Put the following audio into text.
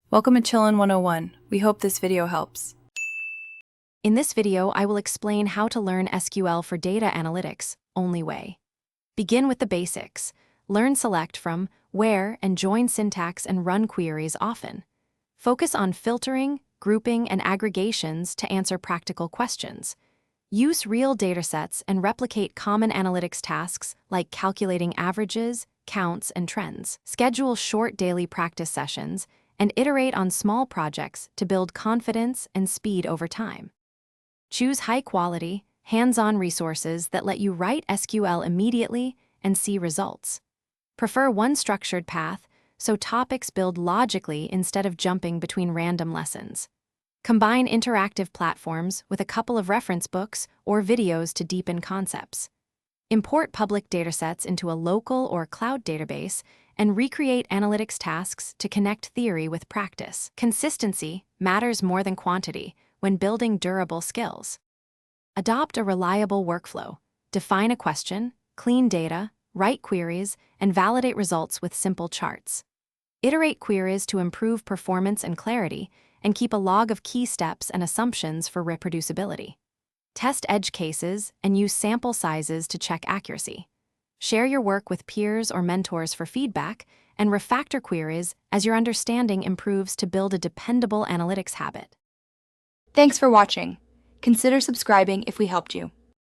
Welcome to Chillin' 101. We hope this video helps. In this video, I will explain how to learn SQL for data analytics, only way. Begin with the basics. Learn select from, where, and join syntax and run queries often. Focus on filtering, grouping, and aggregations to answer practical questions. Use real datasets and replicate common analytics tasks like calculating averages, counts, and trends. Schedule short daily practice sessions and iterate on small projects to build confidence and speed over time. Choose high-quality, hands-on resources that let you write SQL immediately and see results. Prefer one structured path, so topics build logically instead of jumping between random lessons. Combine interactive platforms with a couple of reference books or videos to deepen concepts. Import public datasets into a local or cloud database and recreate analytics tasks to connect theory with practice. Consistency matters more than quantity when building durable skills. Adopt a reliable workflow. Define a question, clean data, write queries, and validate results with simple charts. Iterate queries to improve performance and clarity, and keep a log of key steps and assumptions for reproducibility. Test edge cases and use sample sizes to check accuracy. Share your work with peers or mentors for feedback, and refactor queries as your understanding improves to build a dependable analytics habit. Thanks for watching. Consider subscribing if we helped you.